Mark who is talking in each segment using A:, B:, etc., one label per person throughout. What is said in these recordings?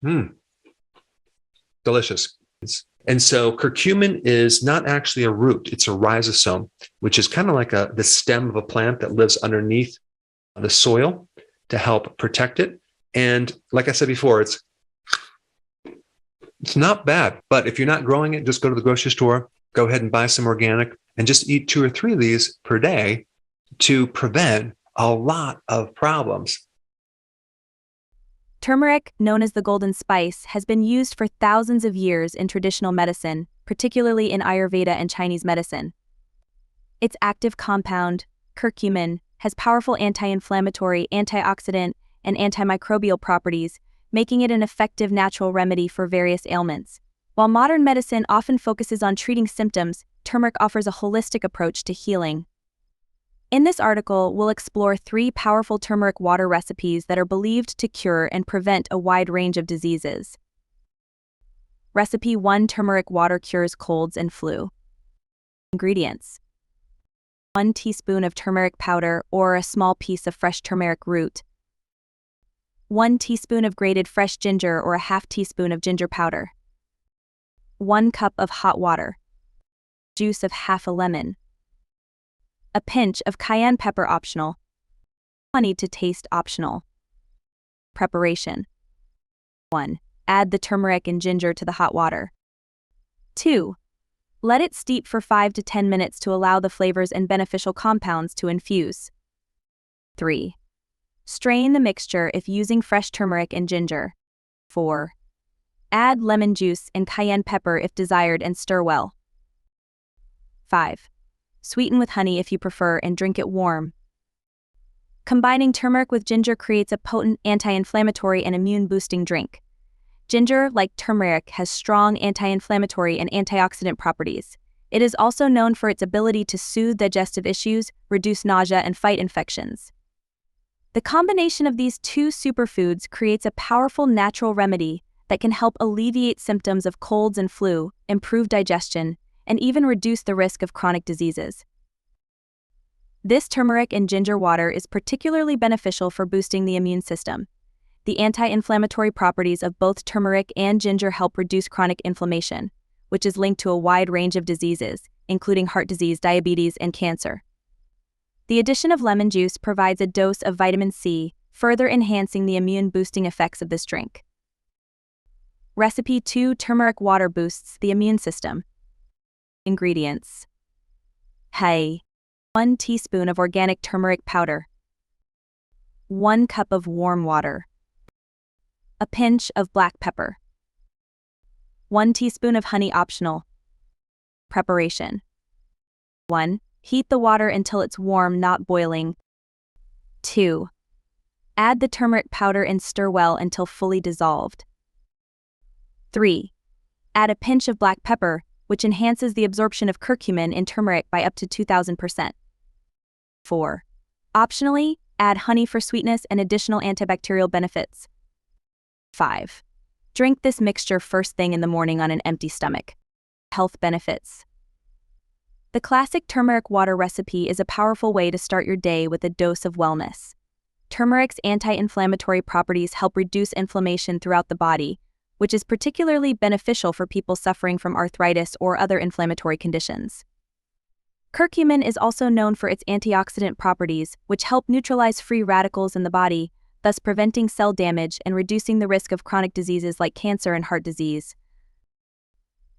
A: Mm, delicious. And so curcumin is not actually a root, it's a rhizosome, which is kind of like the stem of a plant that lives underneath the soil to help protect it. And like I said before, it's not bad, but if you're not growing it, just go to the grocery store, go ahead and buy some organic, and just eat 2 or 3 of these per day to prevent a lot of problems.
B: Turmeric, known as the golden spice, has been used for thousands of years in traditional medicine, particularly in Ayurveda and Chinese medicine. Its active compound, curcumin, has powerful anti-inflammatory, antioxidant, and antimicrobial properties, making it an effective natural remedy for various ailments. While modern medicine often focuses on treating symptoms, turmeric offers a holistic approach to healing. In this article, we'll explore 3 powerful turmeric water recipes that are believed to cure and prevent a wide range of diseases. Recipe 1: Turmeric water cures colds and flu. Ingredients: 1 teaspoon of turmeric powder or a small piece of fresh turmeric root, 1 teaspoon of grated fresh ginger or a half teaspoon of ginger powder, 1 cup of hot water, juice of half a lemon, a pinch of cayenne pepper optional, honey to taste optional. Preparation: 1. Add the turmeric and ginger to the hot water. 2. Let it steep for 5 to 10 minutes to allow the flavors and beneficial compounds to infuse. 3. Strain the mixture if using fresh turmeric and ginger. 4. Add lemon juice and cayenne pepper if desired and stir well. 5. Sweeten with honey if you prefer and drink it warm. Combining turmeric with ginger creates a potent anti-inflammatory and immune-boosting drink. Ginger, like turmeric, has strong anti-inflammatory and antioxidant properties. It is also known for its ability to soothe digestive issues, reduce nausea, and fight infections. The combination of these 2 superfoods creates a powerful natural remedy that can help alleviate symptoms of colds and flu, improve digestion, and even reduce the risk of chronic diseases. This turmeric and ginger water is particularly beneficial for boosting the immune system. The anti-inflammatory properties of both turmeric and ginger help reduce chronic inflammation, which is linked to a wide range of diseases, including heart disease, diabetes, and cancer. The addition of lemon juice provides a dose of vitamin C, further enhancing the immune-boosting effects of this drink. Recipe 2: Turmeric water boosts the immune system. Ingredients: Hay, 1 teaspoon of organic turmeric powder, 1 cup of warm water, a pinch of black pepper, 1 teaspoon of honey optional. Preparation: 1. Heat the water until it's warm, not boiling. 2. Add the turmeric powder and stir well until fully dissolved. 3. Add a pinch of black pepper, which enhances the absorption of curcumin in turmeric by up to 2,000%. 4. Optionally, add honey for sweetness and additional antibacterial benefits. 5. Drink this mixture first thing in the morning on an empty stomach. Health benefits: The classic turmeric water recipe is a powerful way to start your day with a dose of wellness. Turmeric's anti-inflammatory properties help reduce inflammation throughout the body, which is particularly beneficial for people suffering from arthritis or other inflammatory conditions. Curcumin is also known for its antioxidant properties, which help neutralize free radicals in the body, thus preventing cell damage and reducing the risk of chronic diseases like cancer and heart disease.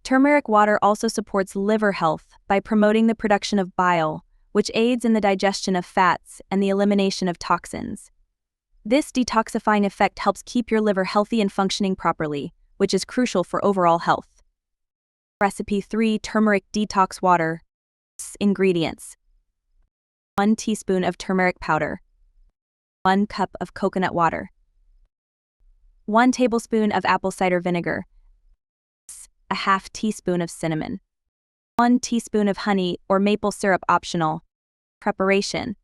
B: Turmeric water also supports liver health by promoting the production of bile, which aids in the digestion of fats and the elimination of toxins. This detoxifying effect helps keep your liver healthy and functioning properly, which is crucial for overall health. Recipe 3: Turmeric detox water. Ingredients: 1 teaspoon of turmeric powder, 1 cup of coconut water, 1 tablespoon of apple cider vinegar, a half teaspoon of cinnamon, 1 teaspoon of honey or maple syrup optional. Preparation: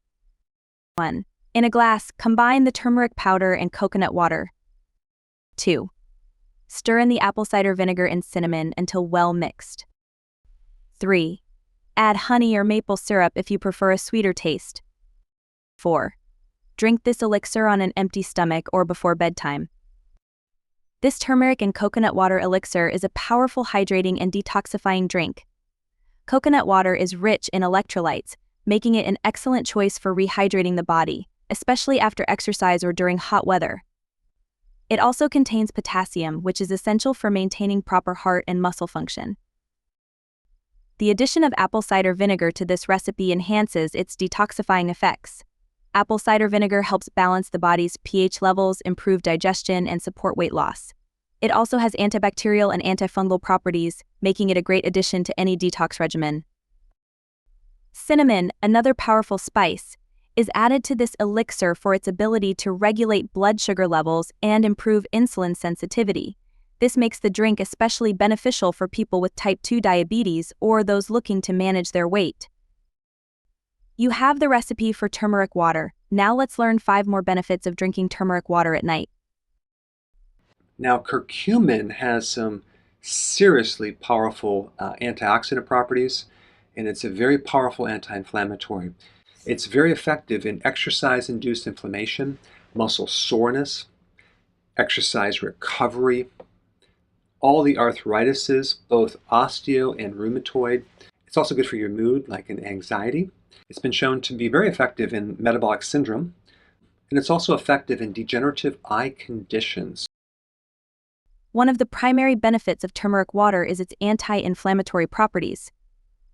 B: 1. In a glass, combine the turmeric powder and coconut water. 2. Stir in the apple cider vinegar and cinnamon until well mixed. 3. Add honey or maple syrup if you prefer a sweeter taste. 4. Drink this elixir on an empty stomach or before bedtime. This turmeric and coconut water elixir is a powerful hydrating and detoxifying drink. Coconut water is rich in electrolytes, making it an excellent choice for rehydrating the body, especially after exercise or during hot weather. It also contains potassium, which is essential for maintaining proper heart and muscle function. The addition of apple cider vinegar to this recipe enhances its detoxifying effects. Apple cider vinegar helps balance the body's pH levels, improve digestion, and support weight loss. It also has antibacterial and antifungal properties, making it a great addition to any detox regimen. Cinnamon, another powerful spice, is added to this elixir for its ability to regulate blood sugar levels and improve insulin sensitivity. This makes the drink especially beneficial for people with type 2 diabetes or those looking to manage their weight. You have the recipe for turmeric water. Now let's learn 5 more benefits of drinking turmeric water at night.
A: Now, curcumin has some seriously powerful antioxidant properties, and it's a very powerful anti-inflammatory. It's very effective in exercise-induced inflammation, muscle soreness, exercise recovery, all the arthritises, both osteo and rheumatoid. It's also good for your mood, like in anxiety. It's been shown to be very effective in metabolic syndrome, and it's also effective in degenerative eye conditions.
B: One of the primary benefits of turmeric water is its anti-inflammatory properties.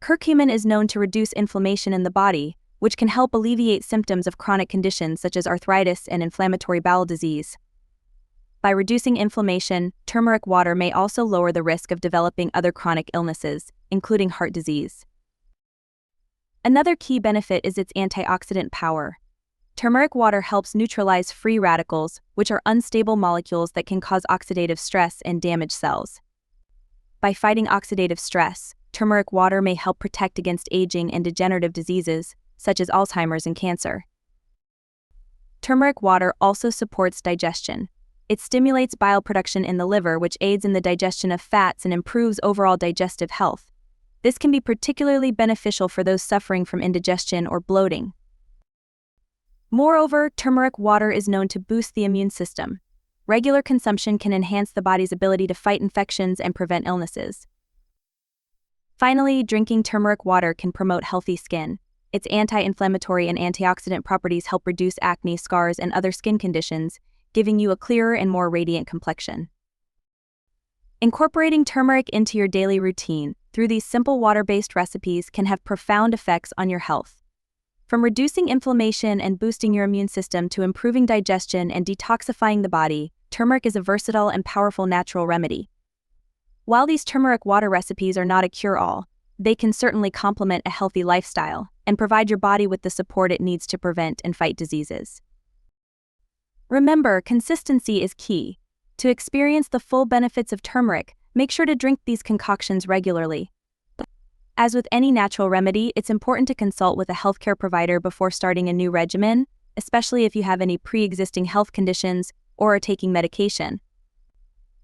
B: Curcumin is known to reduce inflammation in the body, which can help alleviate symptoms of chronic conditions such as arthritis and inflammatory bowel disease. By reducing inflammation, turmeric water may also lower the risk of developing other chronic illnesses, including heart disease. Another key benefit is its antioxidant power. Turmeric water helps neutralize free radicals, which are unstable molecules that can cause oxidative stress and damage cells. By fighting oxidative stress, turmeric water may help protect against aging and degenerative diseases, such as Alzheimer's and cancer. Turmeric water also supports digestion. It stimulates bile production in the liver, which aids in the digestion of fats and improves overall digestive health. This can be particularly beneficial for those suffering from indigestion or bloating. Moreover, turmeric water is known to boost the immune system. Regular consumption can enhance the body's ability to fight infections and prevent illnesses. Finally, drinking turmeric water can promote healthy skin. Its anti-inflammatory and antioxidant properties help reduce acne, scars, and other skin conditions, giving you a clearer and more radiant complexion. Incorporating turmeric into your daily routine through these simple water-based recipes can have profound effects on your health. From reducing inflammation and boosting your immune system to improving digestion and detoxifying the body, turmeric is a versatile and powerful natural remedy. While these turmeric water recipes are not a cure-all, they can certainly complement a healthy lifestyle and provide your body with the support it needs to prevent and fight diseases. Remember, consistency is key. To experience the full benefits of turmeric, make sure to drink these concoctions regularly. As with any natural remedy, it's important to consult with a healthcare provider before starting a new regimen, especially if you have any pre-existing health conditions or are taking medication.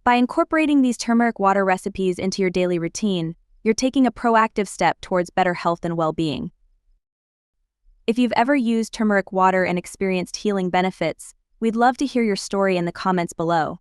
B: By incorporating these turmeric water recipes into your daily routine, you're taking a proactive step towards better health and well-being. If you've ever used turmeric water and experienced healing benefits, we'd love to hear your story in the comments below.